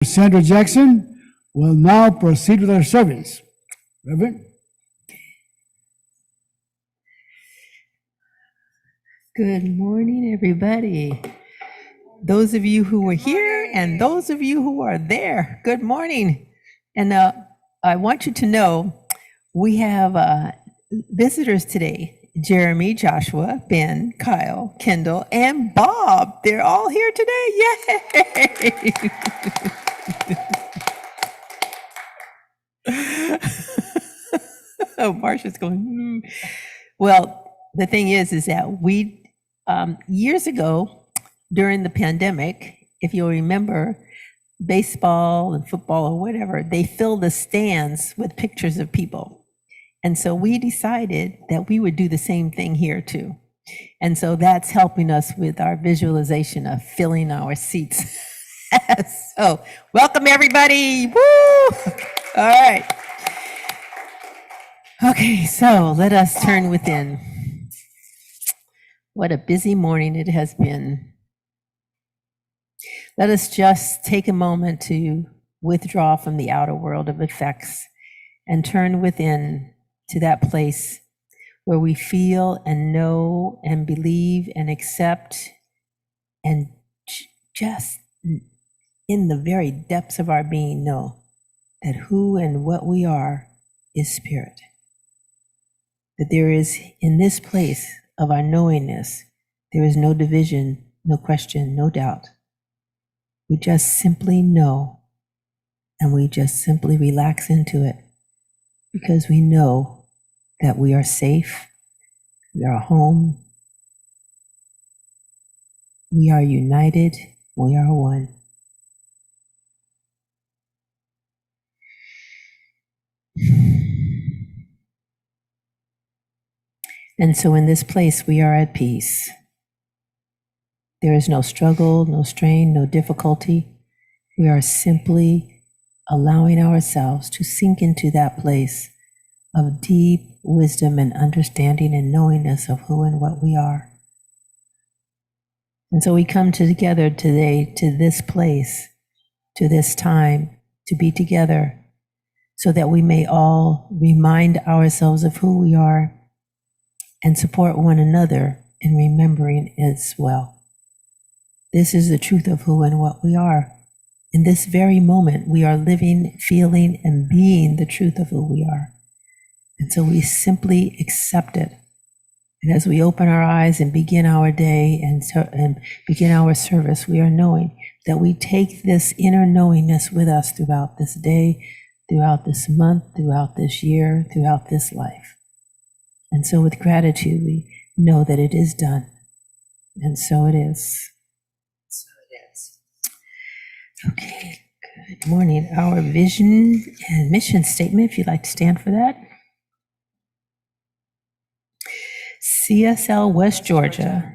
Sandra Jackson will now proceed with our service. Reverend? Good morning, everybody. Those of you who were here and those of you who are there, good morning. And I want you to know we have visitors today. Jeremy, Joshua, Ben, Kyle, Kendall, and Bob. They're all here today. Yay! Oh, Marsha's going, Well, the thing is that we, years ago, during the pandemic, if you'll remember, baseball and football or whatever, they filled the stands with pictures of people. And so we decided that we would do the same thing here too. And so that's helping us with our visualization of filling our seats. So welcome everybody. Woo! All right. Okay, so let us turn within. What a busy morning it has been. Let us just take a moment to withdraw from the outer world of effects and turn within to that place where we feel and know and believe and accept and just in the very depths of our being know that who and what we are is spirit. That there is, in this place of our knowingness, there is no division, no question, no doubt. We just simply know, and we just simply relax into it because we know that we are safe, we are home, we are united, we are one. And so in this place, we are at peace. There is no struggle, no strain, no difficulty. We are simply allowing ourselves to sink into that place of deep wisdom and understanding and knowingness of who and what we are. And so we come together today to this place, to this time, to be together so that we may all remind ourselves of who we are and support one another in remembering as well. This is the truth of who and what we are. In this very moment, we are living, feeling, and being the truth of who we are. And so we simply accept it. And as we open our eyes and begin our day and begin our service, we are knowing that we take this inner knowingness with us throughout this day, throughout this month, throughout this year, throughout this life. And so with gratitude, we know that it is done. And so it is. So it is. Okay, good morning. Our vision and mission statement, if you'd like to stand for that. CSL West Georgia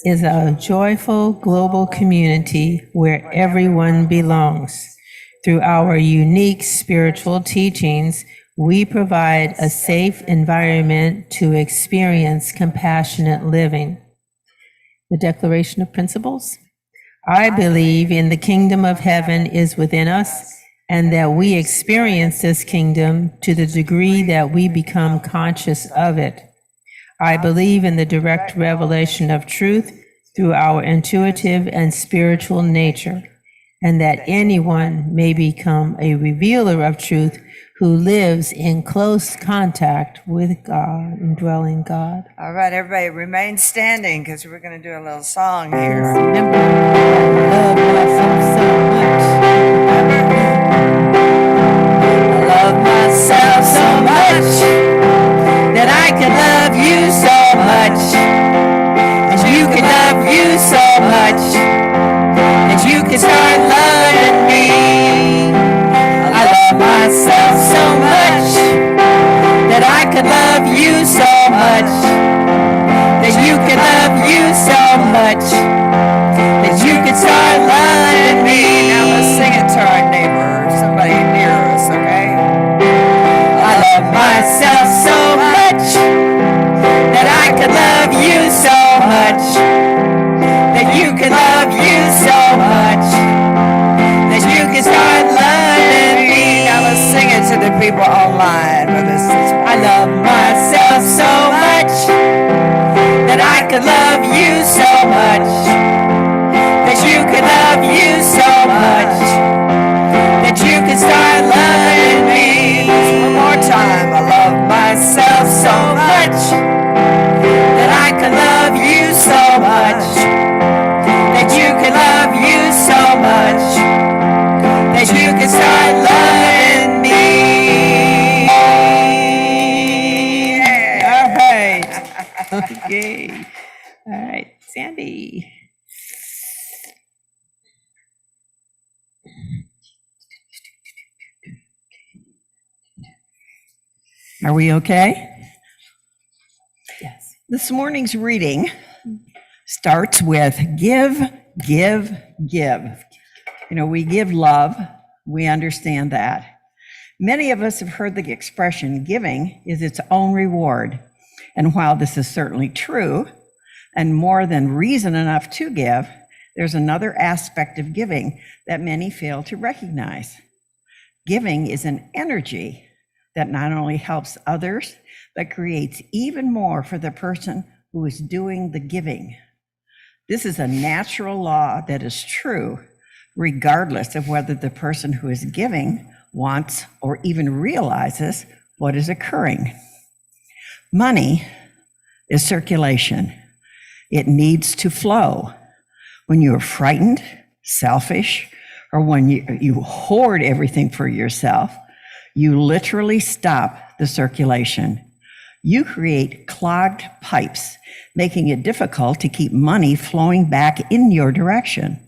is a joyful global community where everyone belongs. Through our unique spiritual teachings, we provide a safe environment to experience compassionate living. The Declaration of Principles. I believe in the kingdom of heaven is within us, and that we experience this kingdom to the degree that we become conscious of it. I believe in the direct revelation of truth through our intuitive and spiritual nature, and that anyone may become a revealer of truth who lives in close contact with God, indwelling God. All right, everybody, remain standing because we're going to do a little song here. Remember, I love myself so much. I love myself so much that I could love you so much, and you could love you so much, and you could start loving me. I love myself so much that I could love you so much, that you could love you so much, that you could start loving me. you so much, that you can love you so much, that you can start loving me. One more time. I love myself so much, that I can love you so much, that you can love you so much, that you can start loving me. All right. Okay. All right, Sandy. Are we okay? Yes. This morning's reading starts with give, give, give. You know, we give love. We understand that. Many of us have heard the expression, giving is its own reward. And while this is certainly true, and more than reason enough to give, there's another aspect of giving that many fail to recognize. Giving is an energy that not only helps others, but creates even more for the person who is doing the giving. This is a natural law that is true, regardless of whether the person who is giving wants or even realizes what is occurring. Money is circulation. It needs to flow. When you are frightened, selfish, or when you hoard everything for yourself, you literally stop the circulation. You create clogged pipes, making it difficult to keep money flowing back in your direction.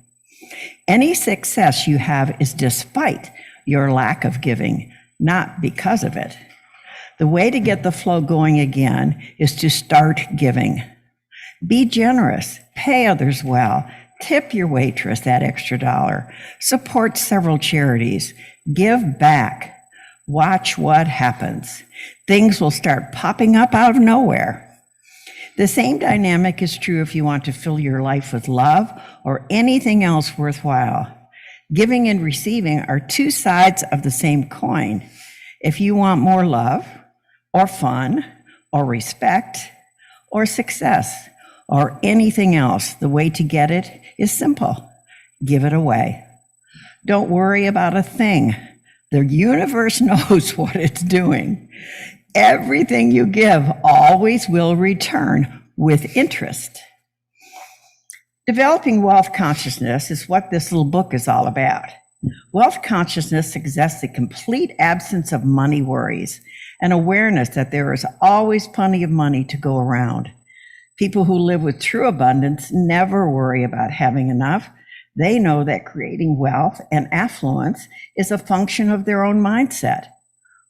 Any success you have is despite your lack of giving, not because of it. The way to get the flow going again is to start giving. Be generous, pay others well, tip your waitress that extra $1, support several charities, give back. Watch what happens. Things will start popping up out of nowhere. The same dynamic is true if you want to fill your life with love or anything else worthwhile. Giving and receiving are two sides of the same coin. If you want more love or fun or respect or success or anything else, the way to get it is simple. Give it away. Don't worry about a thing. The universe knows what it's doing. Everything you give always will return with interest. Developing wealth consciousness is what this little book is all about. Wealth consciousness suggests a complete absence of money worries, an awareness that there is always plenty of money to go around. People who live with true abundance never worry about having enough. They know that creating wealth and affluence is a function of their own mindset.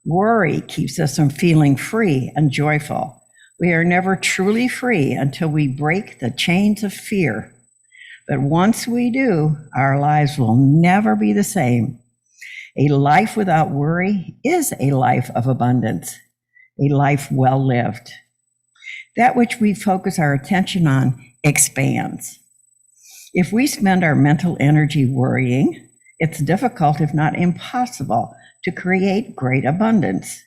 Worry keeps us from feeling free and joyful. We are never truly free until we break the chains of fear. But once we do, our lives will never be the same. A life without worry is a life of abundance, a life well lived. That which we focus our attention on expands. If we spend our mental energy worrying, it's difficult, if not impossible, to create great abundance.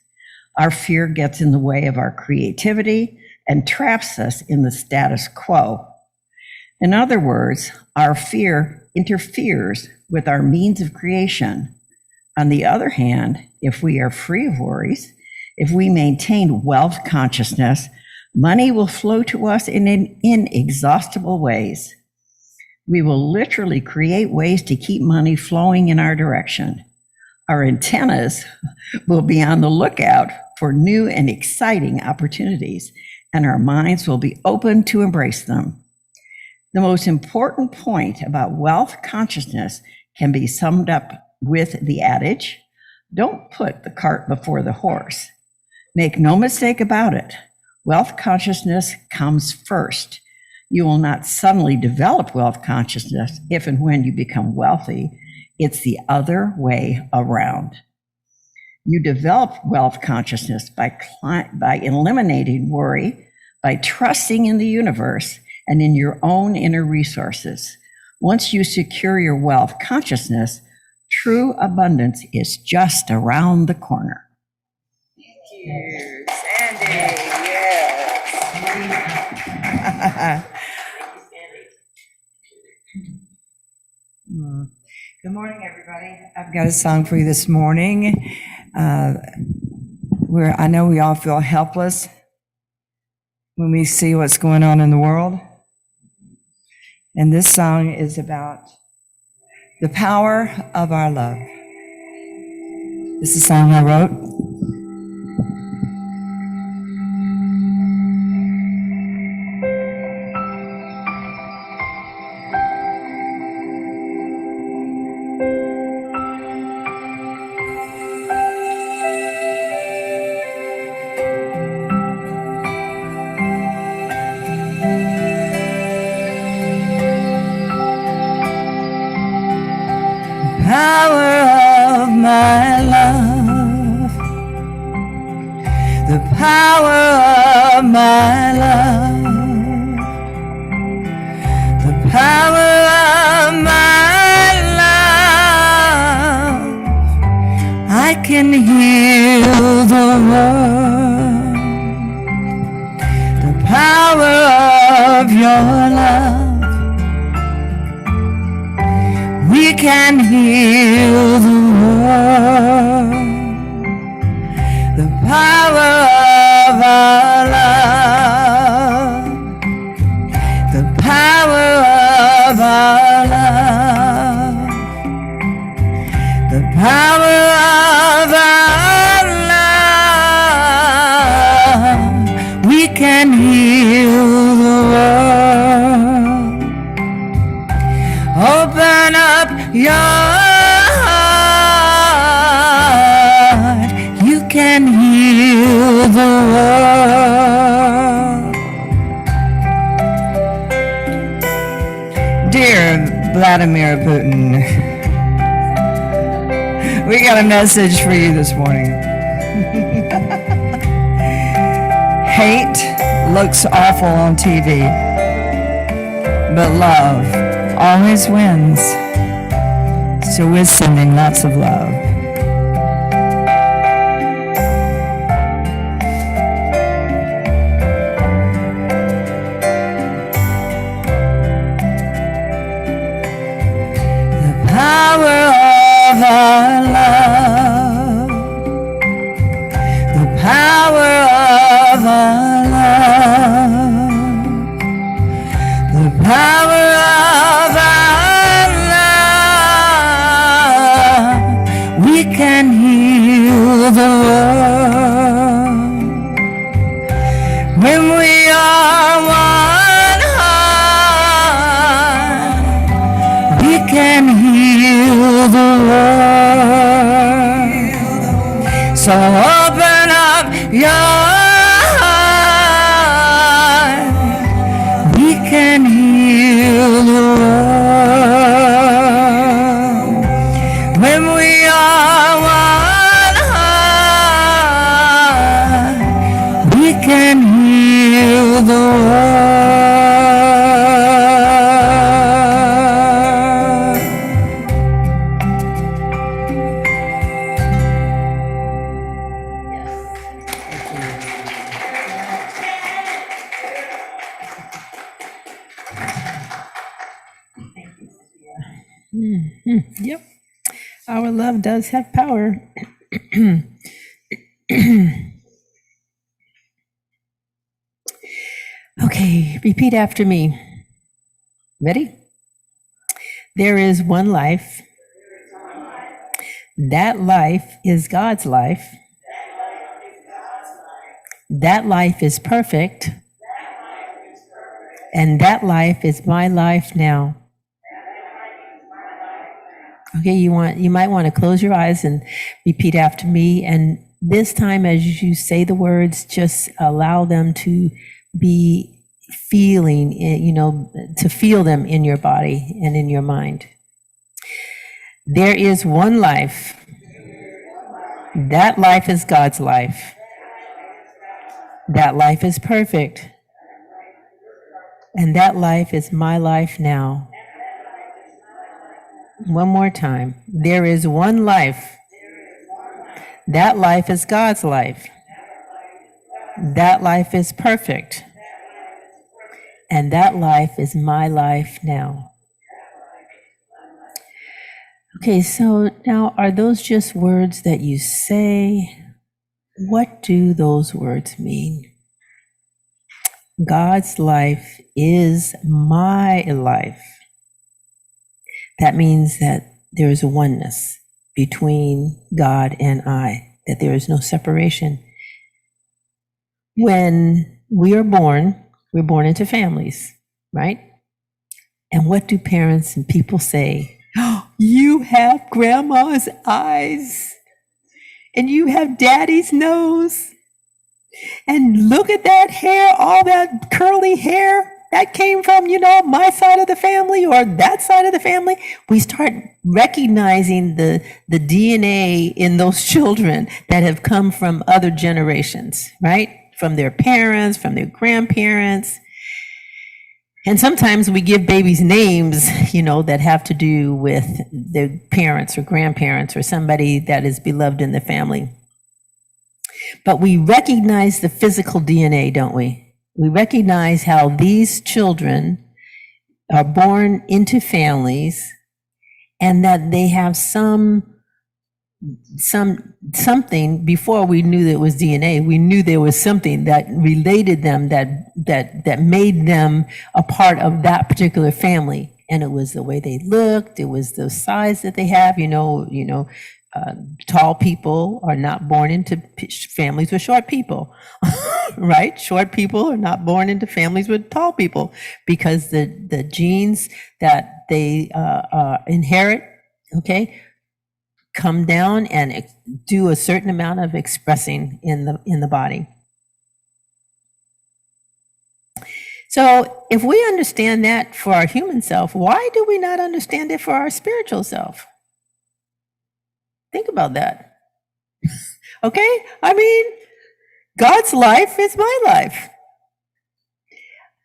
Our fear gets in the way of our creativity and traps us in the status quo. In other words, our fear interferes with our means of creation. On the other hand, if we are free of worries, if we maintain wealth consciousness, money will flow to us in inexhaustible ways. We will literally create ways to keep money flowing in our direction. Our antennas will be on the lookout for new and exciting opportunities, and our minds will be open to embrace them. The most important point about wealth consciousness can be summed up with the adage, don't put the cart before the horse. Make no mistake about it, wealth consciousness comes first. You will not suddenly develop wealth consciousness if and when you become wealthy. It's the other way around. You develop wealth consciousness by eliminating worry, by trusting in the universe and in your own inner resources. Once you secure your wealth consciousness, true abundance is just around the corner. Thank you, Sandy. Yes. Good morning, everybody. I've got a song for you this morning where I know we all feel helpless when we see what's going on in the world. And this song is about the power of our love. This is a song I wrote. Power of my love, the power of my love, the power of my love. I can heal the world. The power of your love. We can heal the world. The power of our love. The power of our love. The power of our love. We can heal the world. Open up your heart. You can heal the world. Dear Vladimir Putin, we got a message for you this morning. Hate looks awful on TV, but love always wins. So we're sending lots of love. The power of our love. The power of our love. The power of our love. We can heal the world when we are one heart. We can heal the world. So open up your heart. We can heal the world when we are one heart. We can heal the world. Yep. Our love does have power. Okay, repeat after me. Ready? There is one life. That life is God's life. That life is perfect. And that life is my life now. Okay, you might want to close your eyes and repeat after me. And this time, as you say the words, just allow them to be feeling, to feel them in your body and in your mind. There is one life. That life is God's life. That life is perfect. And that life is my life now. One more time. There is one life. That life is God's life. That life is perfect. And that life is my life now. Okay, so now are those just words that you say? What do those words mean? God's life is my life. That means that there is a oneness between God and I, that there is no separation. When we are born, we're born into families, right? And what do parents and people say? Oh, you have grandma's eyes, and you have daddy's nose. And look at that hair, all that curly hair that came from, my side of the family or that side of the family. We start recognizing the DNA in those children that have come from other generations, right? From their parents, from their grandparents. And sometimes we give babies names, that have to do with their parents or grandparents or somebody that is beloved in the family. But we recognize the physical DNA, don't we? We recognize how these children are born into families and that they have something. Before we knew that it was DNA, we knew there was something that related them, that made them a part of that particular family. And it was the way they looked, it was the size that they have, tall people are not born into families with short people, right? Short people are not born into families with tall people because the genes that they inherit, okay, come down and do a certain amount of expressing in the body. So if we understand that for our human self, why do we not understand it for our spiritual self? Think about that. Okay? I mean, God's life is my life.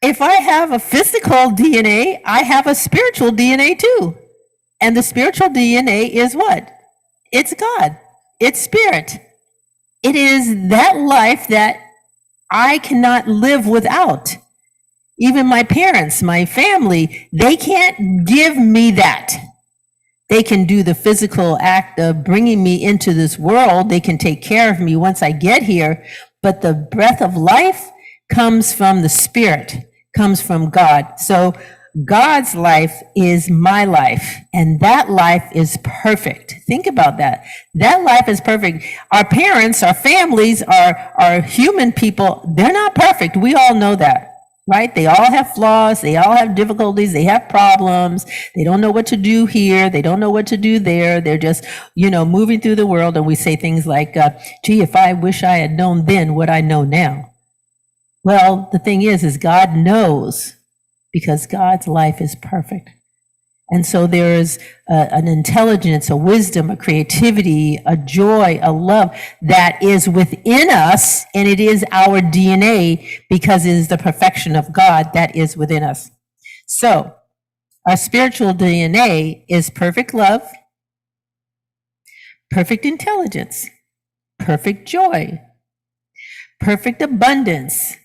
If I have a physical DNA, I have a spiritual DNA too. And the spiritual DNA is what? It's God. It's spirit. It is that life that I cannot live without. Even my parents, my family, they can't give me that. They can do the physical act of bringing me into this world. They can take care of me once I get here. But the breath of life comes from the Spirit, comes from God. So God's life is my life, and that life is perfect. Think about that. That life is perfect. Our parents, our families, our human people, they're not perfect. We all know that. Right? They all have flaws. They all have difficulties. They have problems. They don't know what to do here. They don't know what to do there. They're just, moving through the world. And we say things like, gee, if I wish I had known then what I know now. Well, the thing is God knows because God's life is perfect. And so there is an intelligence, a wisdom, a creativity, a joy, a love that is within us, and it is our DNA because it is the perfection of God that is within us. So our spiritual DNA is perfect love, perfect intelligence, perfect joy, perfect abundance,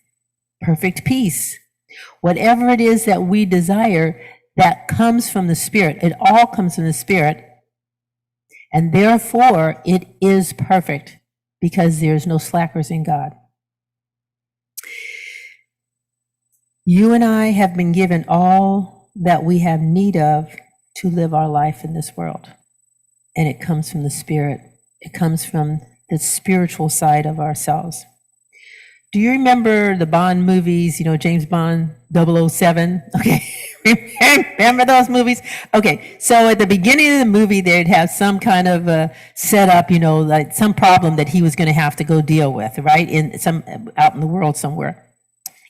perfect peace. Whatever it is that we desire, that comes from the Spirit. It all comes from the Spirit. And therefore, it is perfect because there's no slackers in God. You and I have been given all that we have need of to live our life in this world. And it comes from the Spirit. It comes from the spiritual side of ourselves. Do you remember the Bond movies, James Bond 007? Okay. Remember those movies? Okay, so at the beginning of the movie, they'd have some kind of setup, like some problem that he was going to have to go deal with, right? Out in the world somewhere.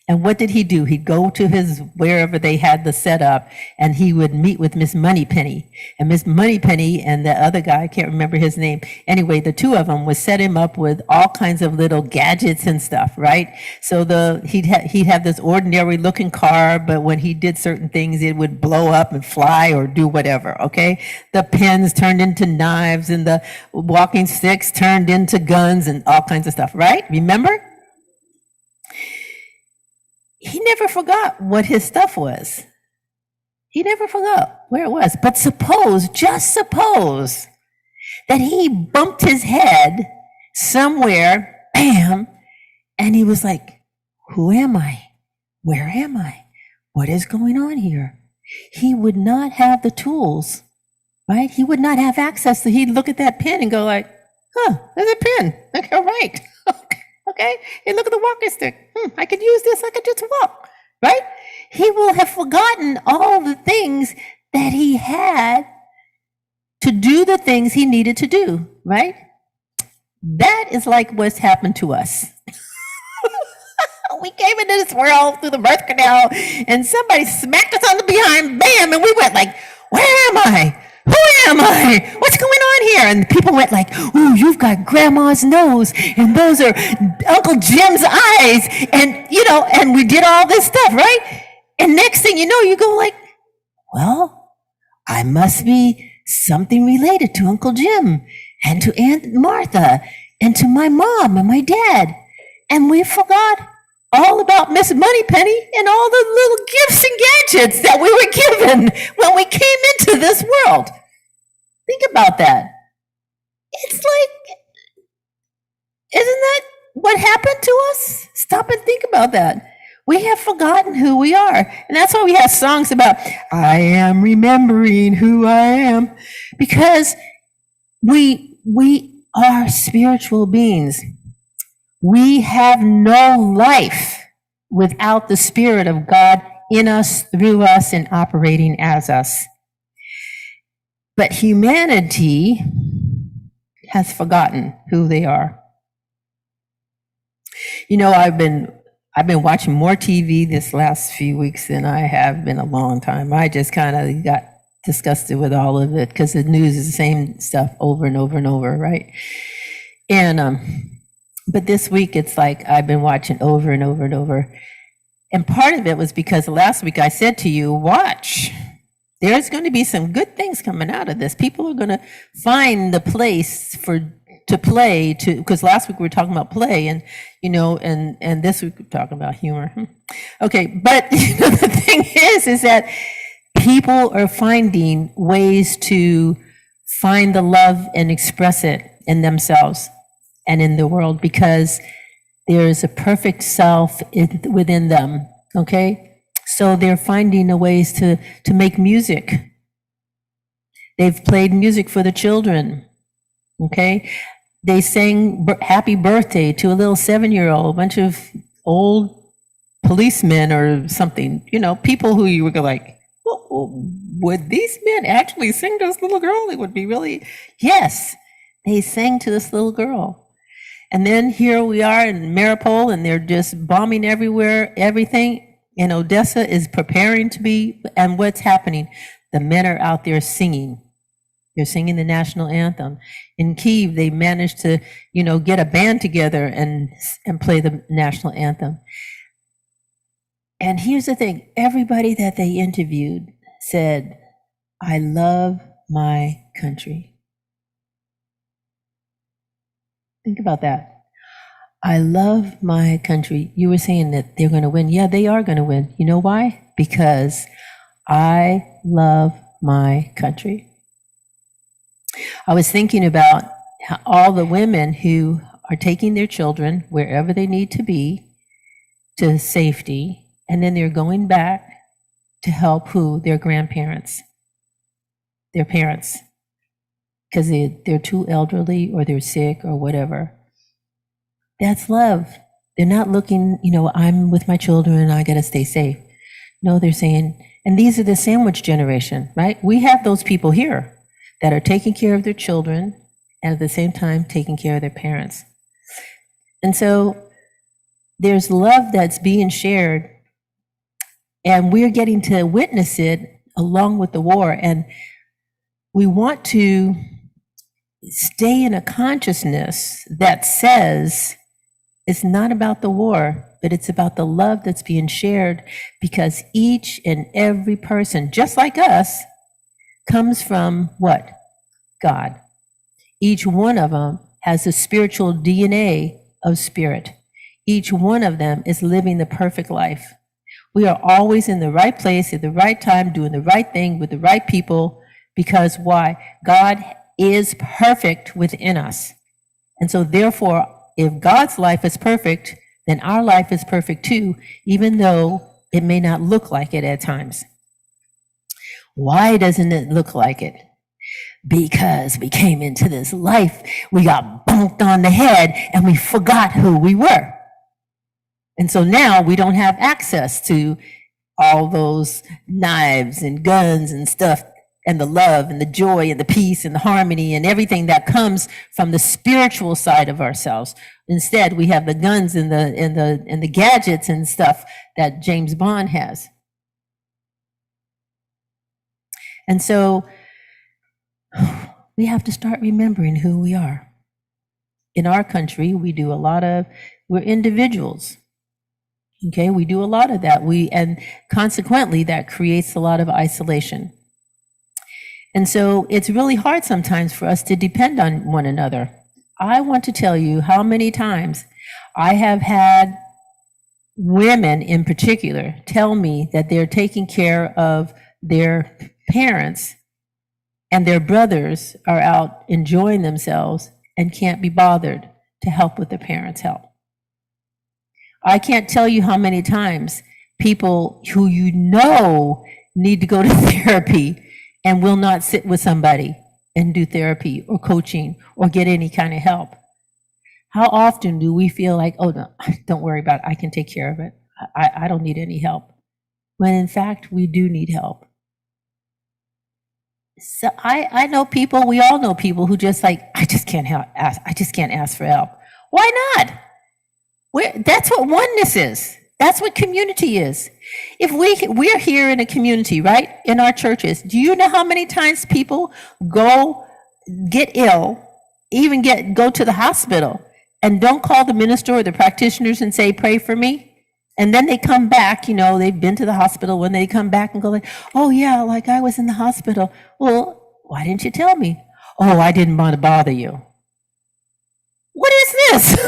And what did he do? He'd go to wherever they had the setup, and he would meet with Miss Moneypenny. And Miss Moneypenny and the other guy, I can't remember his name. Anyway, the two of them would set him up with all kinds of little gadgets and stuff, right? So he'd have this ordinary looking car, but when he did certain things, it would blow up and fly or do whatever, okay? The pens turned into knives, and the walking sticks turned into guns and all kinds of stuff, right? Remember? He never forgot what his stuff was. He never forgot where it was. But suppose, just suppose, that he bumped his head somewhere, bam, and he was like, who am I? Where am I? What is going on here? He would not have the tools, right? He would not have access to, he'd look at that pen and go like, huh, there's a pen. Okay, right. Okay. Hey, look at the walking stick. I could use this. I could just walk, right? He will have forgotten all the things that he had to do the things he needed to do, right? That is like what's happened to us. We came into this world through the birth canal and somebody smacked us on the behind, bam, and we went like, where am I? Who am I? What's going on here? And people went like, ooh, you've got grandma's nose and those are Uncle Jim's eyes. And, and we did all this stuff, right? And next thing you know, you go like, well, I must be something related to Uncle Jim and to Aunt Martha and to my mom and my dad. And we forgot all about Miss Moneypenny and all the little gifts and gadgets that we were given when we came into this world. Think about that. It's like, isn't that what happened to us? Stop and think about that. We have forgotten who we are. And that's why we have songs about, I am remembering who I am. Because we are spiritual beings. We have no life without the Spirit of God in us, through us, and operating as us. But humanity has forgotten who they are. I've been watching more TV this last few weeks than I have been a long time. I just kind of got disgusted with all of it because the news is the same stuff over and over and over, right? And but this week, it's like I've been watching over and over and over. And part of it was because last week I said to you, watch, there's going to be some good things coming out of this. People are going to find the place to play, because last week we were talking about play and this week we're talking about humor. Okay, but the thing is that people are finding ways to find the love and express it in themselves and in the world, because there is a perfect self within them, okay? So they're finding the ways to make music. They've played music for the children, okay? They sang happy birthday to a little 7-year-old, a bunch of old policemen or something, people who you would go like, well, would these men actually sing to this little girl? It would be really, yes, they sang to this little girl. And then here we are in Mariupol, and they're just bombing everywhere, everything. And Odessa is preparing to be, and what's happening? The men are out there singing. They're singing the national anthem. In Kyiv, they managed to, get a band together and play the national anthem. And here's the thing, everybody that they interviewed said, I love my country. Think about that. I love my country. You were saying that they're going to win. Yeah, they are going to win. You know why? Because I love my country. I was thinking about how all the women who are taking their children wherever they need to be to safety, and then they're going back to help who? Their grandparents, their parents. Because they're too elderly or they're sick or whatever. That's love. They're not looking, I'm with my children and I got to stay safe. No, they're saying, and these are the sandwich generation, right? We have those people here that are taking care of their children and at the same time taking care of their parents. And so there's love that's being shared, and we're getting to witness it along with the war. And we want to stay in a consciousness that says it's not about the war, but it's about the love that's being shared, because each and every person, just like us, comes from what? God. Each one of them has the spiritual DNA of spirit. Each one of them is living the perfect life. We are always in the right place at the right time, doing the right thing with the right people, because why? God is perfect within us. And so therefore, if God's life is perfect, then our life is perfect too, even though it may not look like it at times. Why doesn't it look like it? Because we came into this life, we got bonked on the head, and we forgot who we were. And so now we don't have access to all those knives and guns and stuff, and the love and the joy and the peace and the harmony and everything that comes from the spiritual side of ourselves. Instead, we have the guns and the gadgets and stuff that James Bond has. And so we have to start remembering who we are. In our country, we're individuals. Okay, we do a lot of that. And consequently, that creates a lot of isolation. And so it's really hard sometimes for us to depend on one another. I want to tell you how many times I have had women in particular tell me that they're taking care of their parents and their brothers are out enjoying themselves and can't be bothered to help with their parents' help. I can't tell you how many times people who you know need to go to therapy and will not sit with somebody and do therapy or coaching or get any kind of help. How often do we feel like, oh, no, don't worry about it, I can take care of it. I don't need any help. When in fact, we do need help. So I know people, we all know people who just like, I just can't ask for help. Why not? That's what oneness is. That's what community is. If we're here in a community, right? In our churches, do you know how many times people go get ill, even go to the hospital and don't call the minister or the practitioners and say, pray for me? And then they come back, they've been to the hospital, when they come back and go like, oh yeah, like I was in the hospital. Well, why didn't you tell me? Oh, I didn't want to bother you. What is this?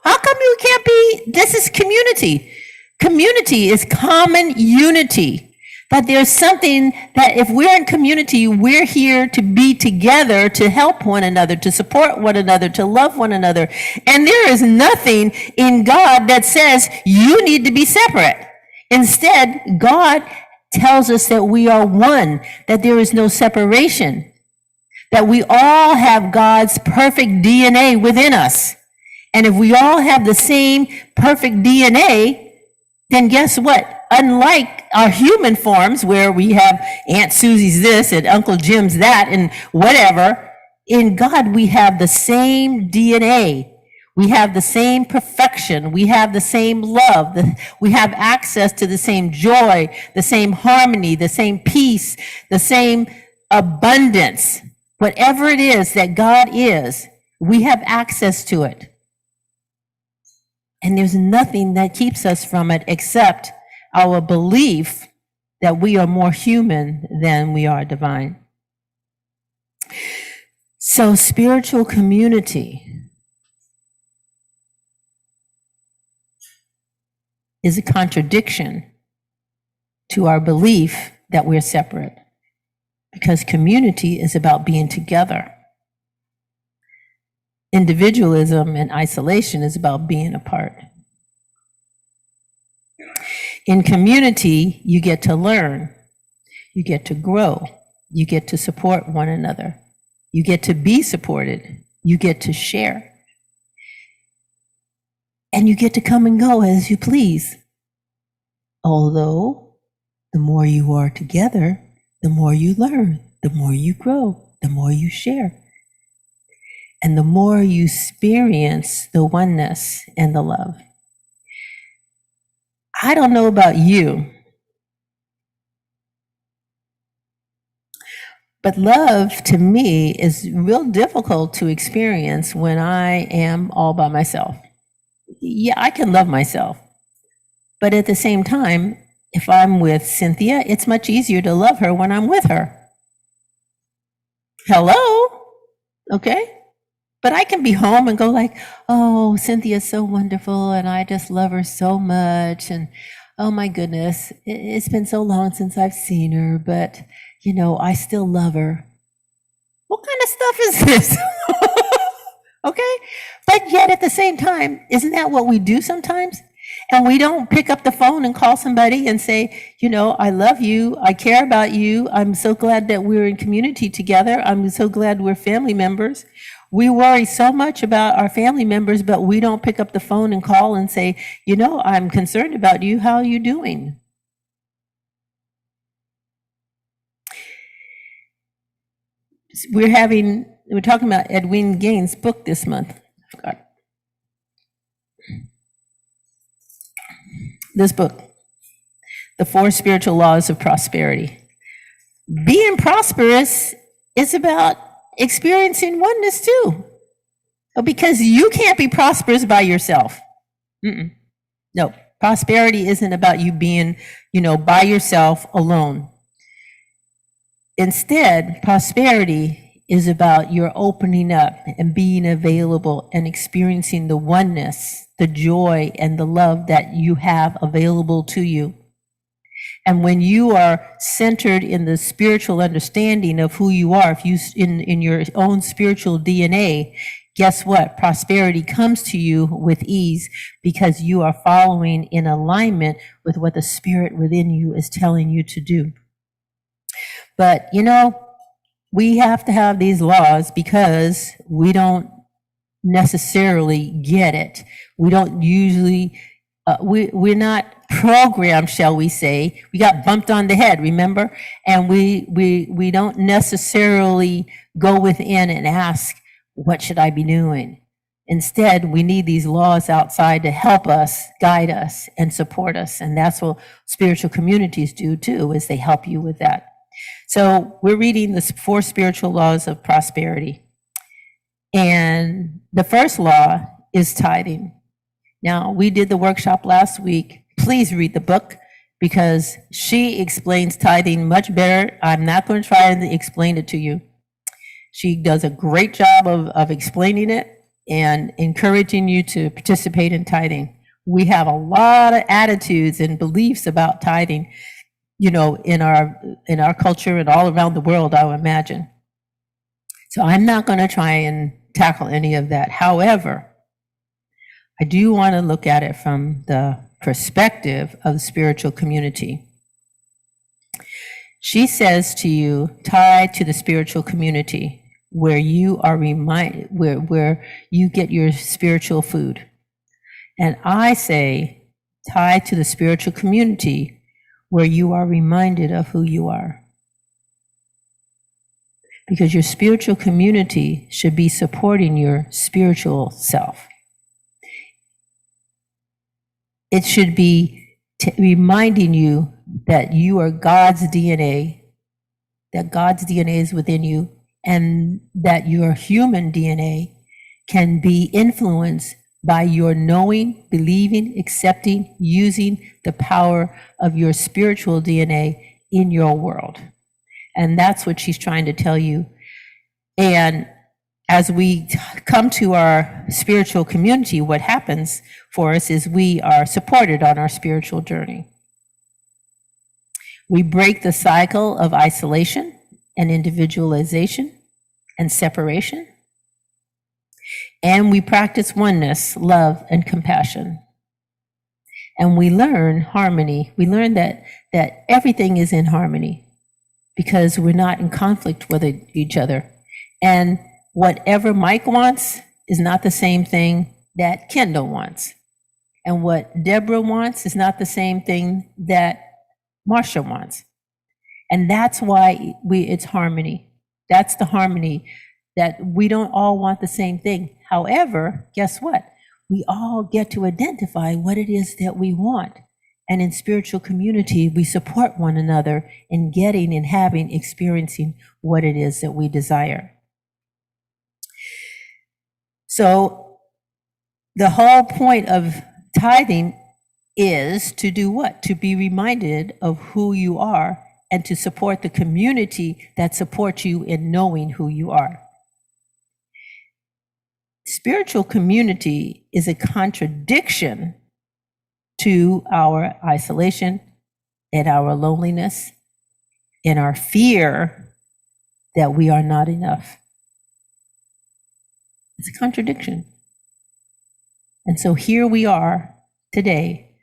How come you can't be, this is community. Community is common unity. That there's something that if we're in community, we're here to be together, to help one another, to support one another, to love one another. And there is nothing in God that says you need to be separate. Instead, God tells us that we are one, that there is no separation, that we all have God's perfect DNA within us. And if we all have the same perfect DNA, then guess what? Unlike our human forms where we have Aunt Susie's this and Uncle Jim's that and whatever, in God we have the same DNA. We have the same perfection. We have the same love. We have access to the same joy, the same harmony, the same peace, the same abundance. Whatever it is that God is, we have access to it. And there's nothing that keeps us from it except our belief that we are more human than we are divine. So spiritual community is a contradiction to our belief that we're separate, because community is about being together. Individualism and isolation is about being apart. In community, you get to learn, you get to grow, you get to support one another, you get to be supported, you get to share, and you get to come and go as you please. Although, the more you are together, the more you learn, the more you grow, the more you share. And the more you experience the oneness and the love. I don't know about you, but love to me is real difficult to experience when I am all by myself. Yeah, I can love myself. But at the same time, if I'm with Cynthia, it's much easier to love her when I'm with her. Hello? Okay? But I can be home and go like, oh, Cynthia's so wonderful and I just love her so much. And oh my goodness, it's been so long since I've seen her, but you know, I still love her. What kind of stuff is this? Okay? But yet at the same time, isn't that what we do sometimes? And we don't pick up the phone and call somebody and say, you know, I love you. I care about you. I'm so glad that we're in community together. I'm so glad we're family members. We worry so much about our family members, but we don't pick up the phone and call and say, you know, I'm concerned about you. How are you doing? We're talking about Edwin Gaines' book this month. I forgot. This book, The Four Spiritual Laws of Prosperity. Being prosperous is about experiencing oneness too. Because you can't be prosperous by yourself. No, prosperity isn't about you being, you know, by yourself alone. Instead, prosperity is about your opening up and being available and experiencing the oneness, the joy, and the love that you have available to you. And when you are centered in the spiritual understanding of who you are, if you in your own spiritual DNA, guess what? Prosperity comes to you with ease because you are following in alignment with what the spirit within you is telling you to do. But, you know, we have to have these laws because we don't necessarily get it. We don't usually, we're not programmed, shall we say. We got bumped on the head, remember? And we don't necessarily go within and ask, what should I be doing? Instead, we need these laws outside to help us, guide us, and support us. And that's what spiritual communities do too, is they help you with that. So we're reading the four spiritual laws of prosperity. And the first law is tithing. Now, we did the workshop last week. Please read the book because she explains tithing much better. I'm not going to try and explain it to you. She does a great job of explaining it and encouraging you to participate in tithing. We have a lot of attitudes and beliefs about tithing, you know, in our culture and all around the world, I would imagine. So I'm not going to try and tackle any of that. However, I do want to look at it from the perspective of the spiritual community. She says to you, tie to the spiritual community where you are reminded, where you get your spiritual food. And I say, tie to the spiritual community where you are reminded of who you are. Because your spiritual community should be supporting your spiritual self. It should be reminding you that you are God's DNA, that God's DNA is within you, and that your human DNA can be influenced by your knowing, believing, accepting, using the power of your spiritual DNA in your world. And that's what she's trying to tell you. And as we come to our spiritual community, what happens for us is we are supported on our spiritual journey. We break the cycle of isolation and individualization and separation. And we practice oneness, love, and compassion. And we learn harmony. We learn that everything is in harmony because we're not in conflict with each other. And whatever Mike wants is not the same thing that Kendall wants. And what Deborah wants is not the same thing that Marsha wants. And that's why it's harmony. That's the harmony, that we don't all want the same thing. However, guess what? We all get to identify what it is that we want. And in spiritual community, we support one another in getting and having, experiencing what it is that we desire. So the whole point of tithing is to do what? To be reminded of who you are and to support the community that supports you in knowing who you are. Spiritual community is a contradiction to our isolation and our loneliness and our fear that we are not enough. It's a contradiction. And so here we are today,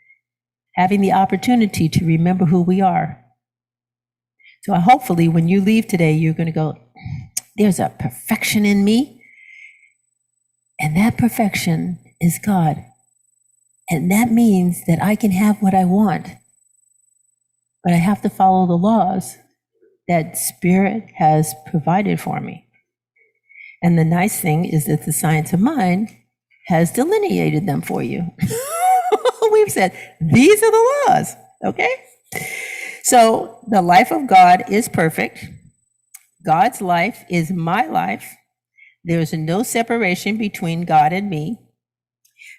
having the opportunity to remember who we are. So hopefully when you leave today, you're going to go, there's a perfection in me. And that perfection is God. And that means that I can have what I want. But I have to follow the laws that Spirit has provided for me. And the nice thing is that the science of mind has delineated them for you. We've said, these are the laws, okay? So the life of God is perfect. God's life is my life. There is no separation between God and me.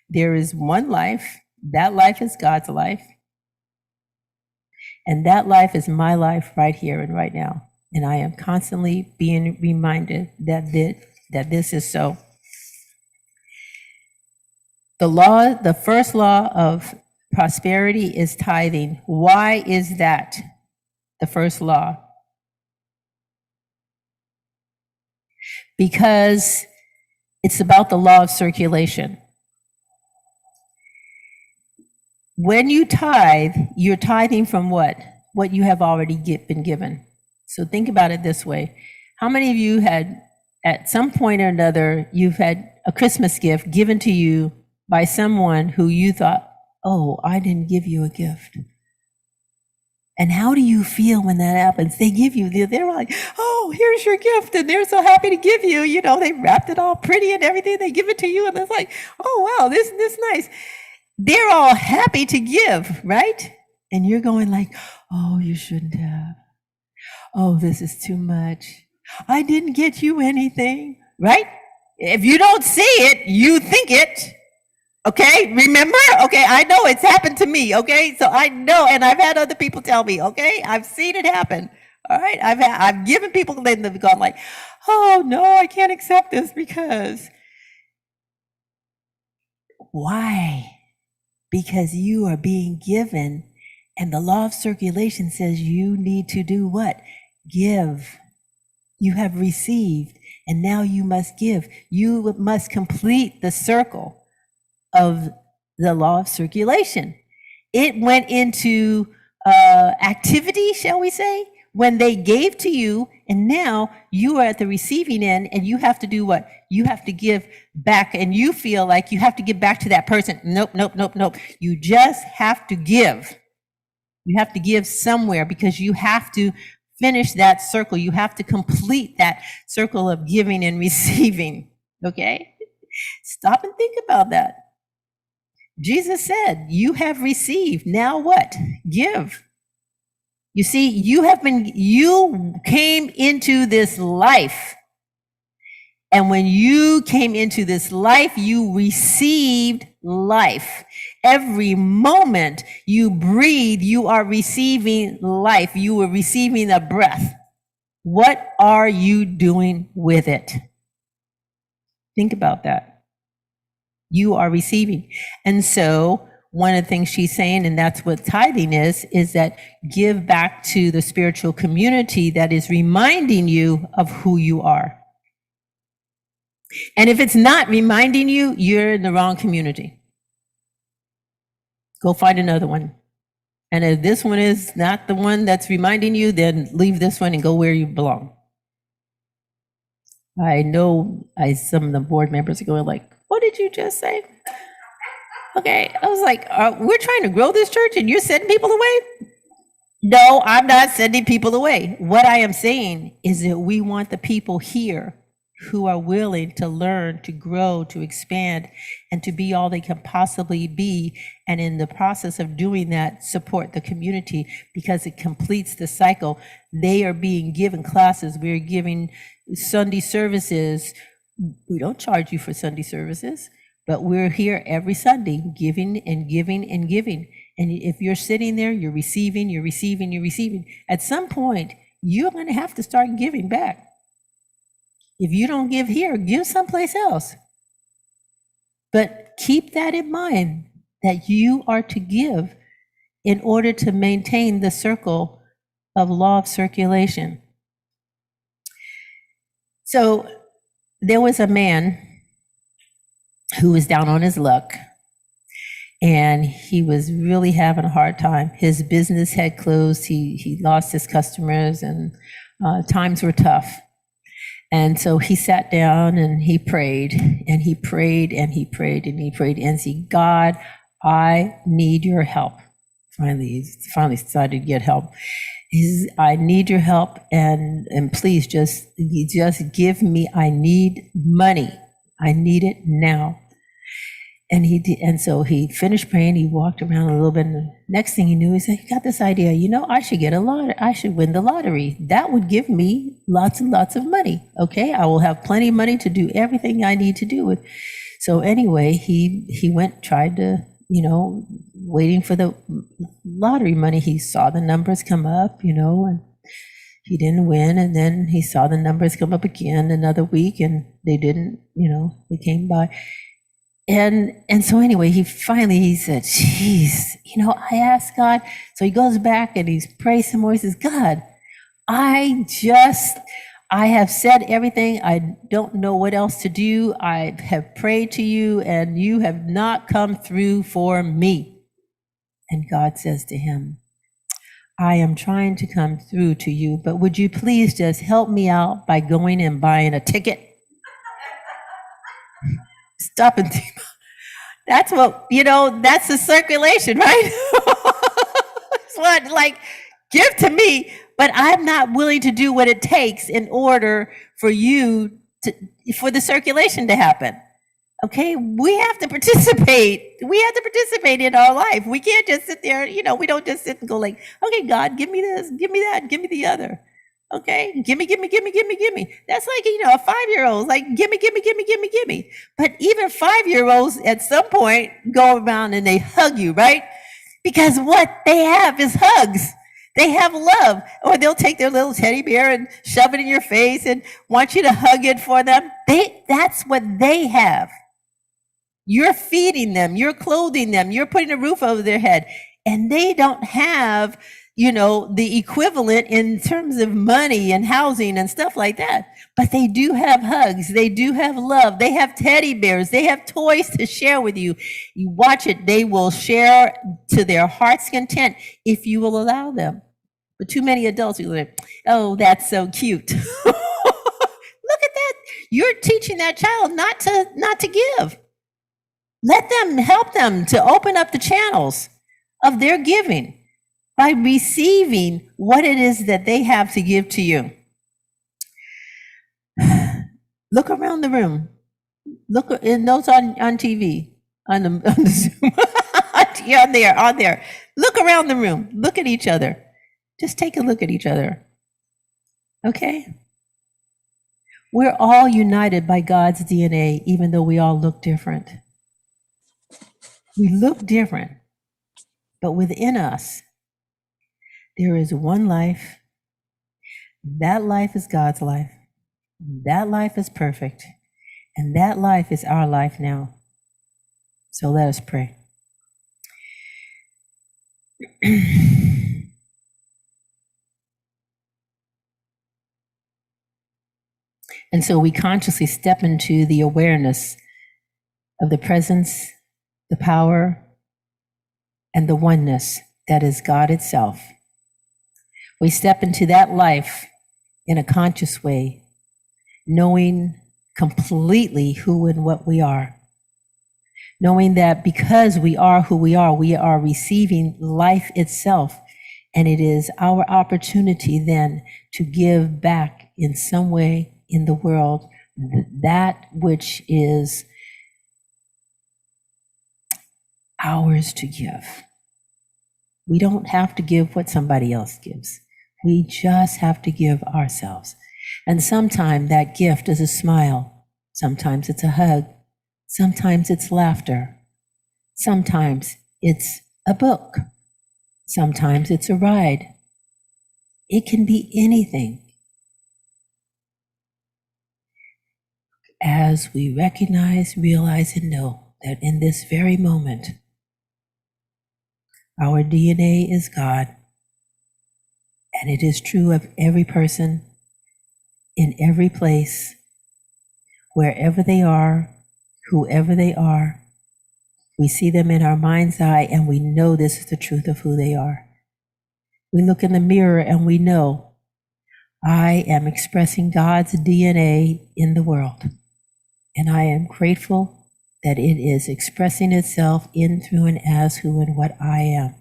There is one life. That life is God's life. And that life is my life right here and right now. And I am constantly being reminded that this is so. The first law of prosperity is tithing. Why is that the first law? Because it's about the law of circulation. When you tithe, you're tithing from what? What you have already been given. So think about it this way. How many of you had, at some point or another, you've had a Christmas gift given to you by someone who you thought, oh, I didn't give you a gift? And how do you feel when that happens? They give you, they're like, oh, here's your gift. And they're so happy to give you, they wrapped it all pretty and everything. They give it to you. And it's like, oh, wow, this nice. They're all happy to give, right? And you're going like, oh, you shouldn't have. Oh, this is too much. I didn't get you anything, right? If you don't see it, you think it. Okay, remember? Okay, I know it's happened to me, okay? So I know, and I've had other people tell me, okay? I've seen it happen, all right? I've given people, then they've gone like, oh, no, I can't accept this because. Why? Because you are being given, and the law of circulation says you need to do what? Give. You have received, and now you must give. You must complete the circle of the law of circulation. It went into activity, shall we say, when they gave to you, and now you are at the receiving end, and you have to do what? You have to give back, and you feel like you have to give back to that person. Nope. You just have to give. You have to give somewhere because you have to finish that circle. You have to complete that circle of giving and receiving, okay? Stop and think about that. Jesus said, you have received, now what? Give. You see, you came into this life. And when you came into this life, you received life. Every moment you breathe, you are receiving life. You are receiving a breath. What are you doing with it? Think about that. You are receiving. And so one of the things she's saying, and that's what tithing is that give back to the spiritual community that is reminding you of who you are. And if it's not reminding you, you're in the wrong community. Go find another one. And if this one is not the one that's reminding you, then leave this one and go where you belong. I know some of the board members are going like, what did you just say? Okay, I was like, we're trying to grow this church and you're sending people away? No, I'm not sending people away. What I am saying is that we want the people here who are willing to learn, to grow, to expand, and to be all they can possibly be. And in the process of doing that, support the community because it completes the cycle. They are being given classes. We're giving Sunday services. We don't charge you for Sunday services, but we're here every Sunday giving and giving and giving. And if you're sitting there, you're receiving, you're receiving, you're receiving. At some point, you're going to have to start giving back. If you don't give here, give someplace else. But keep that in mind that you are to give in order to maintain the circle of law of circulation. So there was a man who was down on his luck, and he was really having a hard time. His business had closed. He lost his customers, and times were tough. And so he sat down and he prayed and he prayed and he prayed and he prayed and said, God, I need your help. He finally started to get help. He says, I need your help, and please just give me, I need money. I need it now. And he did, and so he finished praying. He walked around a little bit, and the next thing he knew, he said, "He got this idea. I should get a lottery. I should win the lottery. That would give me lots and lots of money. Okay, I will have plenty of money to do everything I need to do with." So anyway, he went, tried to, waiting for the lottery money. He saw the numbers come up, and he didn't win. And then he saw the numbers come up again another week, and they didn't. They came by. And so anyway, he said, geez, I asked God. So he goes back and he's prayed some more. He says, God, I have said everything. I don't know what else to do. I have prayed to you and you have not come through for me. And God says to him, I am trying to come through to you, but would you please just help me out by going and buying a ticket? Stop and think. That's what, that's the circulation, right? It's what, give to me, but I'm not willing to do what it takes in order for for the circulation to happen. Okay, we have to participate. We have to participate in our life. We can't just sit there, we don't just sit and go like, okay, God, give me this, give me that, give me the other. Okay, gimme. That's like, a 5-year-old, like, gimme. But even 5-year-olds at some point go around and they hug you, right? Because what they have is hugs. They have love. Or they'll take their little teddy bear and shove it in your face and want you to hug it for them. That's what they have. You're feeding them, you're clothing them, you're putting a roof over their head. And they don't have the equivalent in terms of money and housing and stuff like that. But they do have hugs. They do have love. They have teddy bears. They have toys to share with you. You watch it. They will share to their heart's content if you will allow them. But too many adults are like, oh, that's so cute. Look at that. You're teaching that child not to give. Let them help them to open up the channels of their giving by receiving what it is that they have to give to you. Look around the room. Look in those on TV, on the Zoom, on there. Look around the room. Look at each other. Just take a look at each other. Okay? We're all united by God's DNA, even though we all look different. We look different, but within us, there is one life. That life is God's life. That life is perfect. And that life is our life now. So let us pray. And so we consciously step into the awareness of the presence, the power, and the oneness that is God itself. We step into that life in a conscious way, knowing completely who and what we are. Knowing that because we are who we are receiving life itself. And it is our opportunity then to give back in some way in the world that which is ours to give. We don't have to give what somebody else gives. We just have to give ourselves. And sometimes that gift is a smile. Sometimes it's a hug. Sometimes it's laughter. Sometimes it's a book. Sometimes it's a ride. It can be anything. As we recognize, realize, and know that in this very moment, our DNA is God, and it is true of every person, in every place, wherever they are, whoever they are. We see them in our mind's eye, and we know this is the truth of who they are. We look in the mirror and we know, I am expressing God's DNA in the world. And I am grateful that it is expressing itself in, through, and as who and what I am.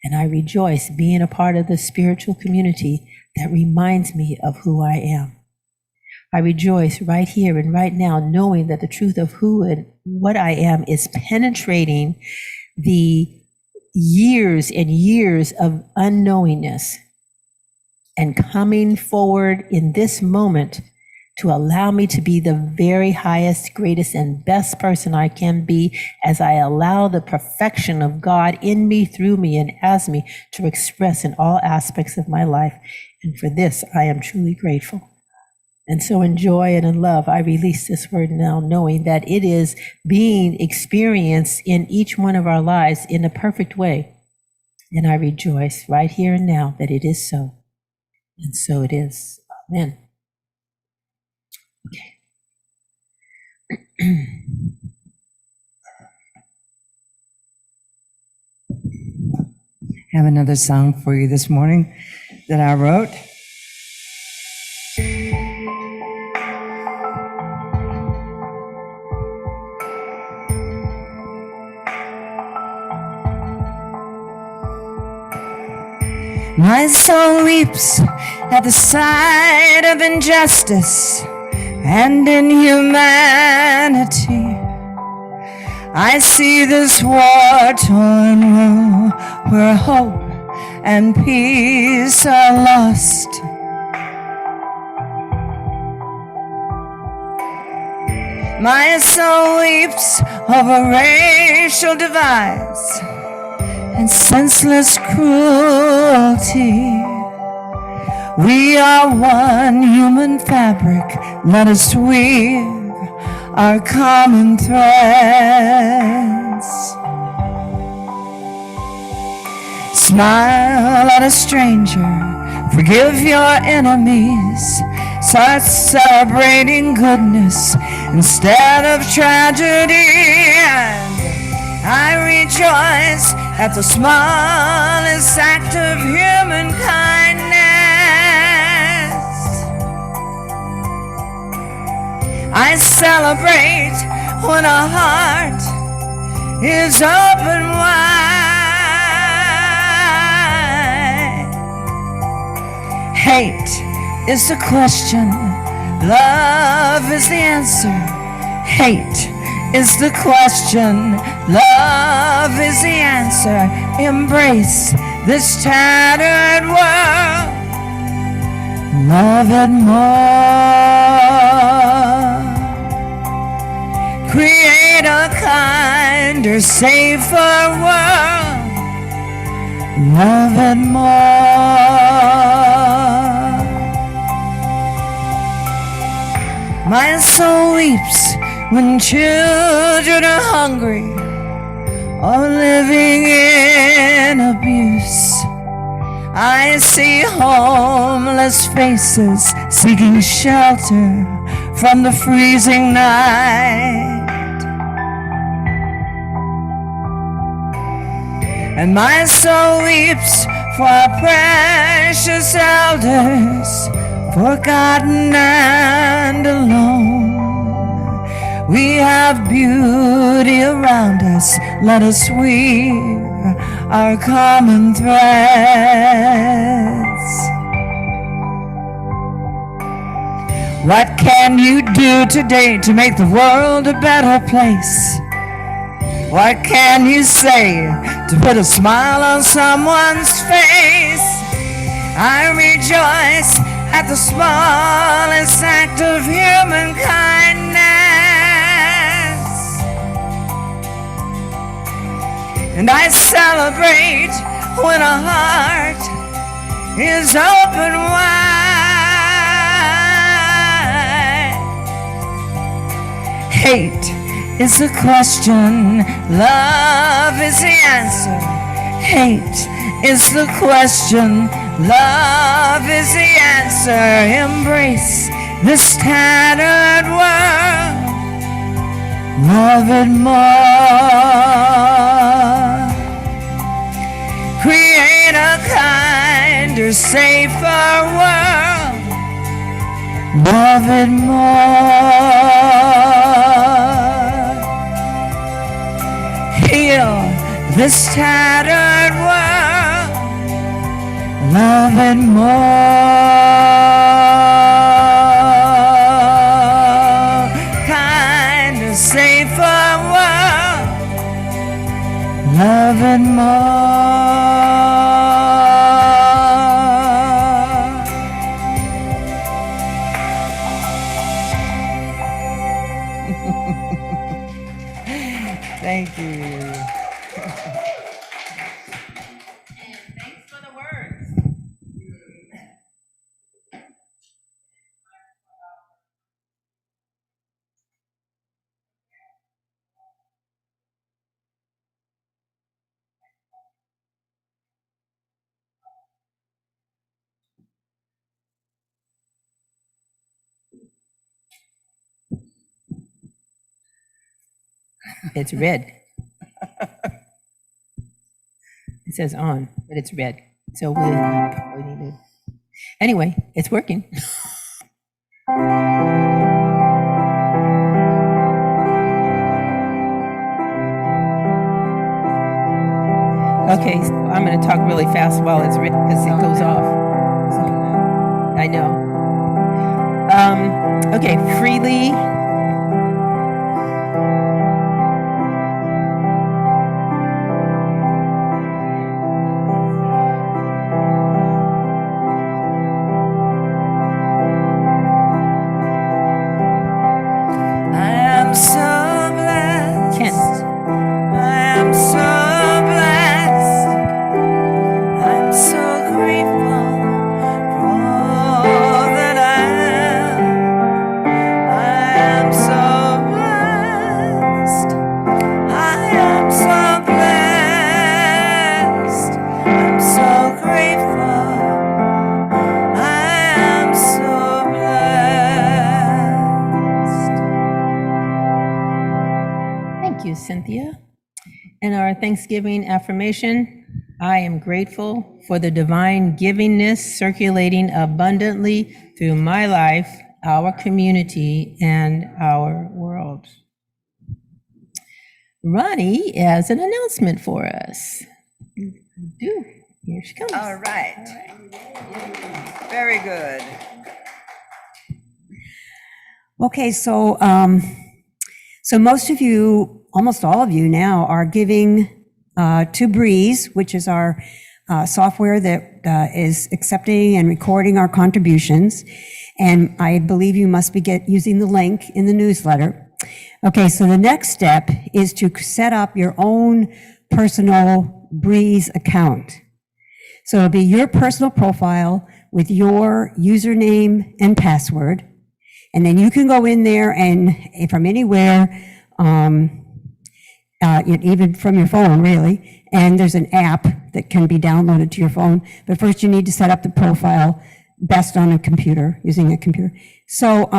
And I rejoice being a part of the spiritual community that reminds me of who I am. I rejoice right here and right now, knowing that the truth of who and what I am is penetrating the years and years of unknowingness and coming forward in this moment to allow me to be the very highest, greatest, and best person I can be as I allow the perfection of God in me, through me, and as me to express in all aspects of my life. And for this, I am truly grateful. And so in joy and in love, I release this word now, knowing that it is being experienced in each one of our lives in a perfect way. And I rejoice right here and now that it is so. And so it is. Amen. Okay. I have another song for you this morning that I wrote. My soul weeps at the sight of injustice and inhumanity. I see this war-torn world where hope and peace are lost. My soul weeps over racial divides and senseless cruelty. We are one human fabric. Let us weave our common threads. Smile at a stranger, forgive your enemies. Start celebrating goodness instead of tragedy. I rejoice at the smallest act of human kindness. I celebrate when a heart is open wide. Hate is the question, love is the answer. Hate is the question, love is the answer. Embrace this tattered world, love it more. Create a kinder, safer world, love it more. My soul weeps when children are hungry or living in abuse. I see homeless faces seeking shelter from the freezing night. And my soul weeps for our precious elders, forgotten and alone. We have beauty around us. Let us weave our common threads. What can you do today to make the world a better place? What can you say to put a smile on someone's face? I rejoice at the smallest act of human kindness. And I celebrate when a heart is open wide. Hate is the question. Love is the answer. Hate is the question. Love is the answer. Embrace this tattered world. Love it more. Create a kinder, safer world. Love it more. Heal this tattered world. Love it more. Kinder, safer world. Love it more. Thank you. And thanks for the words. It's red. It says on, but it's red. So we probably need to. Anyway, it's working. Okay, so I'm going to talk really fast while it's red because it goes off. So, I know. Okay, freely. Cynthia. And our Thanksgiving affirmation, I am grateful for the divine givingness circulating abundantly through my life, our community, and our world. Ronnie has an announcement for us. Here she comes. All right. Very good. Okay, so most of you, almost all of you now, are giving to Breeze, which is our software that is accepting and recording our contributions. And I believe you must be using the link in the newsletter. Okay, so the next step is to set up your own personal Breeze account. So it'll be your personal profile with your username and password. And then you can go in there and from anywhere, even from your phone, really. And there's an app that can be downloaded to your phone. But first you need to set up the profile best on a computer, using a computer. So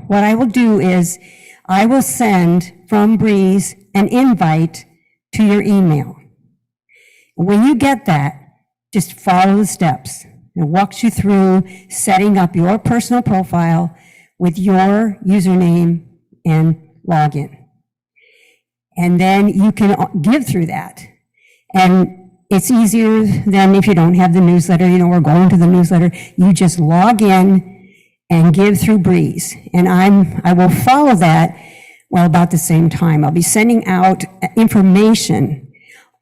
what I will do is I will send from Breeze an invite to your email. When you get that, just follow the steps. It walks you through setting up your personal profile with your username and login. And then you can give through that. And it's easier than if you don't have the newsletter, we're going to the newsletter. You just log in and give through Breeze. And I will follow that, about the same time. I'll be sending out information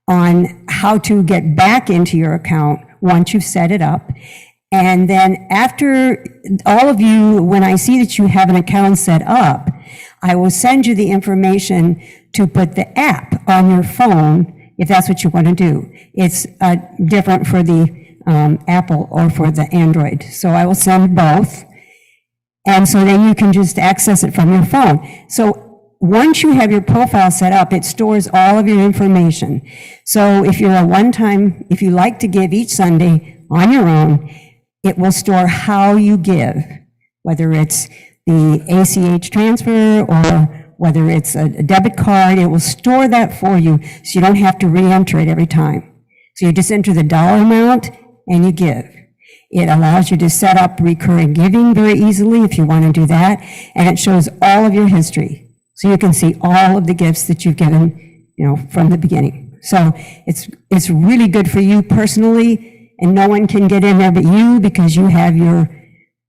on how to get back into your account once you've set it up. And then after all of you, when I see that you have an account set up, I will send you the information to put the app on your phone, if that's what you want to do. It's different for the Apple or for the Android. So I will send both. And so then you can just access it from your phone. So once you have your profile set up, it stores all of your information. So if you're a one-time, if you like to give each Sunday on your own, it will store how you give, whether it's the ACH transfer or whether it's a debit card. It will store that for you, so you don't have to re-enter it every time. So you just enter the dollar amount and you give. It allows you to set up recurring giving very easily if you want to do that, and it shows all of your history. So you can see all of the gifts that you've given, from the beginning. So it's really good for you personally, and no one can get in there but you because you have your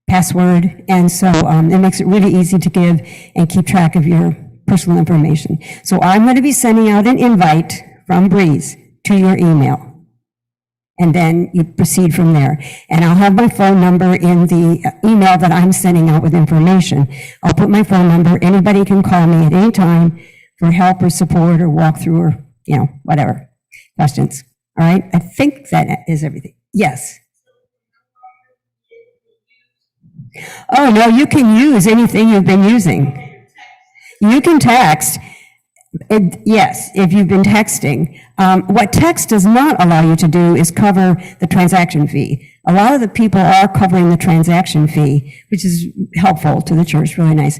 password. And so it makes it really easy to give and keep track of your personal information. So I'm going to be sending out an invite from Breeze to your email. And then you proceed from there. And I'll have my phone number in the email that I'm sending out with information. I'll put my phone number. Anybody can call me at any time for help or support or walkthrough or, whatever, questions. All right? I think that is everything. Yes. Oh, no, you can use anything you've been using. You can text. Yes, if you've been texting. What text does not allow you to do is cover the transaction fee. A lot of the people are covering the transaction fee, which is helpful to the church, really nice.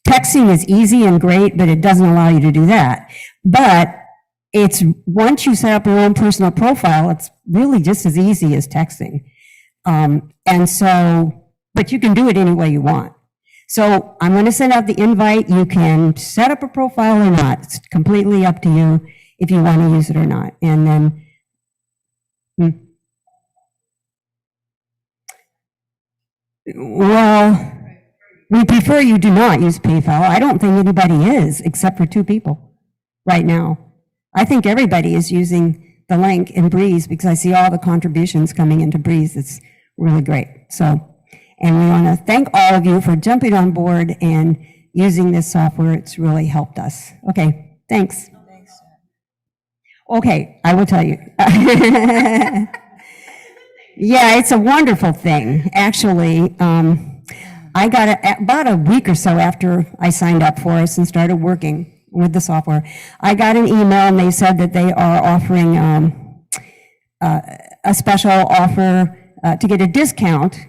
Texting is easy and great, but it doesn't allow you to do that. But it's, once you set up your own personal profile, it's really just as easy as texting. But you can do it any way you want. So I'm going to send out the invite. You can set up a profile or not. It's completely up to you if you want to use it or not. And then, well, we prefer you do not use PayPal. I don't think anybody is, except for 2 people right now. I think everybody is using the link in Breeze because I see all the contributions coming into Breeze. It's really great. So. And we want to thank all of you for jumping on board and using this software. It's really helped us. Okay, thanks. Okay, I will tell you. Yeah, it's a wonderful thing. Actually, I got it about a week or so after I signed up for us and started working with the software. I got an email and they said that they are offering a special offer to get a discount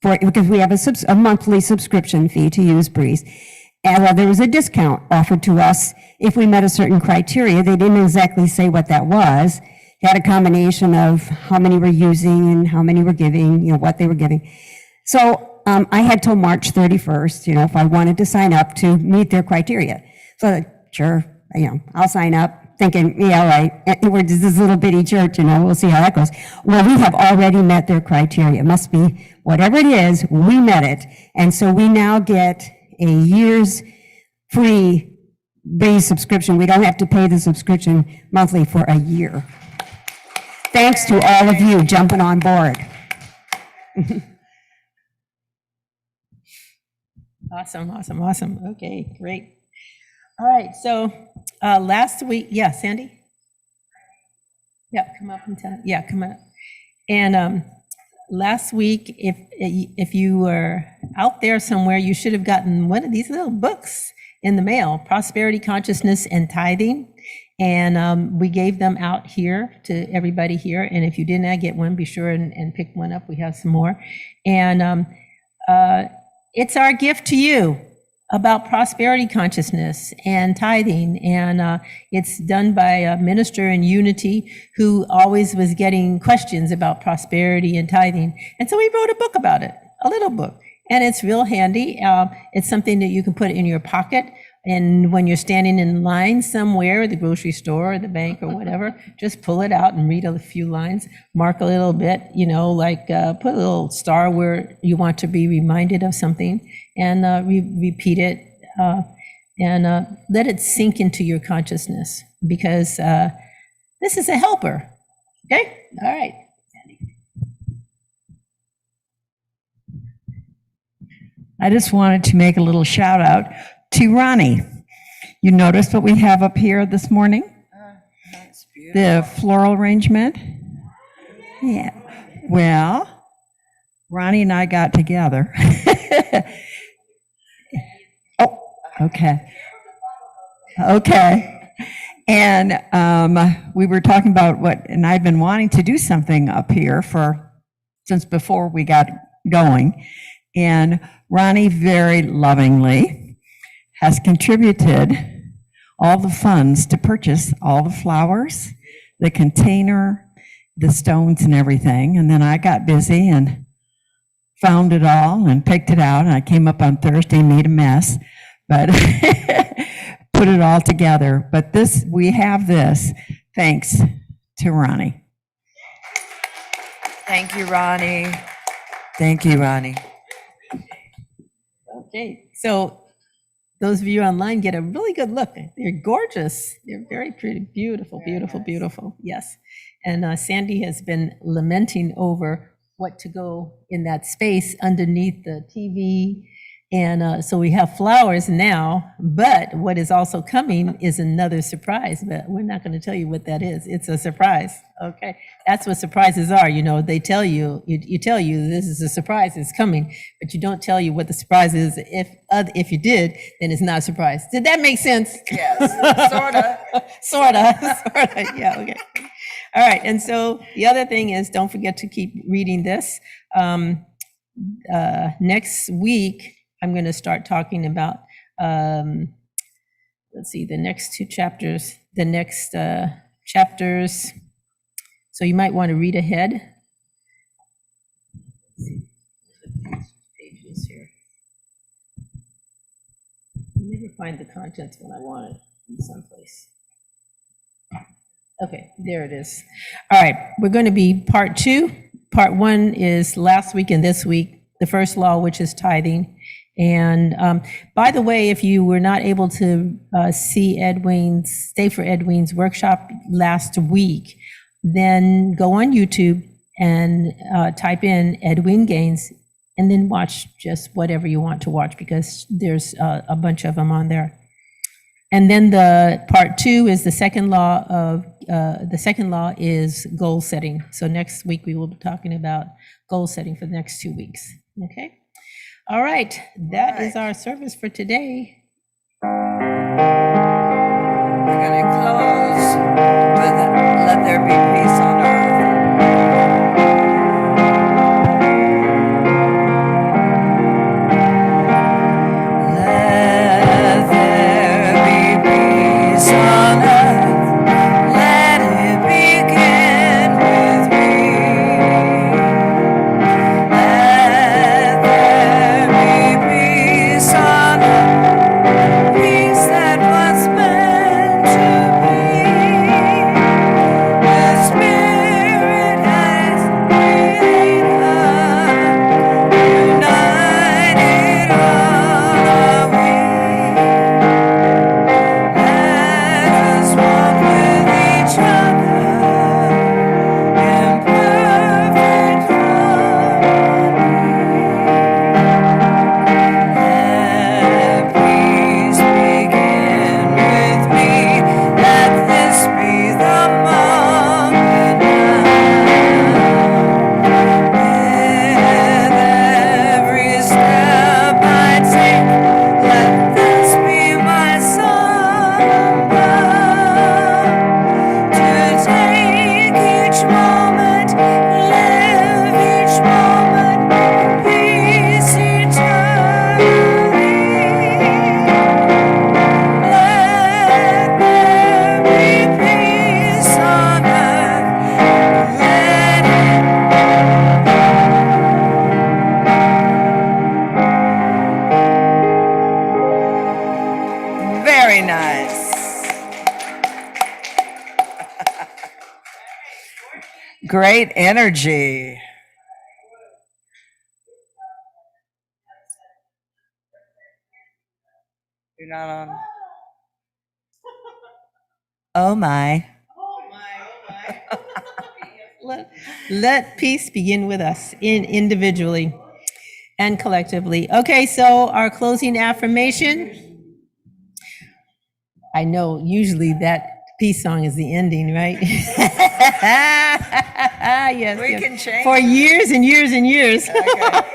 because we have a monthly subscription fee to use Breeze. And there was a discount offered to us if we met a certain criteria. They didn't exactly say what that was. It had a combination of how many were using and how many were giving, what they were giving. So I had till March 31st, if I wanted to sign up to meet their criteria. So sure, I'll sign up. Thinking, yeah, all right, we're just this little bitty church, we'll see how that goes. Well, we have already met their criteria. It must be, whatever it is, we met it. And so we now get a year's free Breeze subscription. We don't have to pay the subscription monthly for a year. Thanks to all of you jumping on board. Awesome. Okay, great. All right, so last week, yeah, Sandy? Yeah, come up and tell, yeah, come up. And last week, if you were out there somewhere, you should have gotten one of these little books in the mail, Prosperity, Consciousness, and Tithing. And we gave them out here to everybody here. And if you did not get one, be sure and pick one up. We have some more. And it's our gift to you about prosperity consciousness and tithing. And it's done by a minister in Unity who always was getting questions about prosperity and tithing. And so we wrote a book about it, a little book. And it's real handy. It's something that you can put in your pocket. And when you're standing in line somewhere, the grocery store or the bank or whatever, just pull it out and read a few lines, mark a little bit, put a little star where you want to be reminded of something, and repeat it, and let it sink into your consciousness, because this is a helper. Okay? All right. I just wanted to make a little shout out to Ronnie. You noticed what we have up here this morning? That's beautiful. The floral arrangement? Yeah. Well, Ronnie and I got together. Oh, okay. Okay. And we were talking about and I've been wanting to do something up here since before we got going. And Ronnie very lovingly has contributed all the funds to purchase all the flowers, the container, the stones and everything. And then I got busy and found it all and picked it out. And I came up on Thursday, made a mess, but put it all together. But we have this thanks to Ronnie. Thank you, Ronnie. Thank you, Ronnie. Okay, so those of you online get a really good look. They're gorgeous. They're very pretty, beautiful, beautiful, beautiful. Yes. And Sandy has been lamenting over what to go in that space underneath the TV. And so we have flowers now, but what is also coming is another surprise, but we're not going to tell you what that is. It's a surprise. Okay. That's what surprises are. You know, they tell you, you tell you this is a surprise, it's coming, but you don't tell you what the surprise is. If you did, then it's not a surprise. Did that make sense? Yes, Sort of. Yeah. Okay. All right. And so the other thing is, don't forget to keep reading this. Next week, I'm going to start talking about, let's see, the next two chapters, chapters. So you might want to read ahead. Let's see, pages here. I never find the contents when I want it in someplace. Okay, there it is. All right, we're going to be part 2. Part 1 is last week and this week, the first law, which is tithing. And by the way, if you were not able to stay for Edwin's workshop last week, then go on YouTube and type in Edwin Gaines and then watch just whatever you want to watch, because there's a bunch of them on there. And then the part 2 is the second law is goal setting. So next week we will be talking about goal setting for the next 2 weeks. Okay. All right, that is our service for today. We're going to close with let there be peace on earth. Let there be peace on earth. Let it begin with me. Let there be peace on earth. Peace that was meant to be. The Spirit has created, united all are we. Let us walk with each other in perfect harmony. Let peace begin with me. Let this be the moment now. With every step I take, let this be my samba. To take each moment, live each moment, peace eternally. Let there be peace on earth. Let it Very nice. Great energy. You're not on. Oh my. Let peace begin with us individually and collectively. Okay, so our closing affirmation. I know usually that peace song is the ending, right? Yes, We yes. can change For it. years and years and years.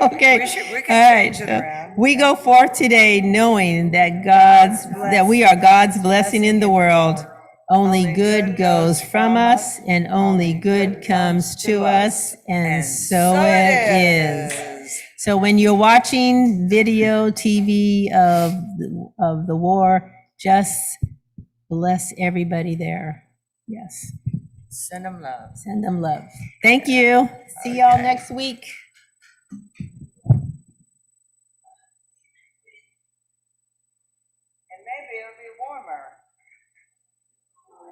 Okay. We All can right. change it around. We go forth today knowing that that we are God's blessing in the world. Only good goes from us, and only good comes to us, and so it is. So when you're watching video, TV of the war, just bless everybody there. Yes. Send them love. Send them love. Thank you. See y'all next week.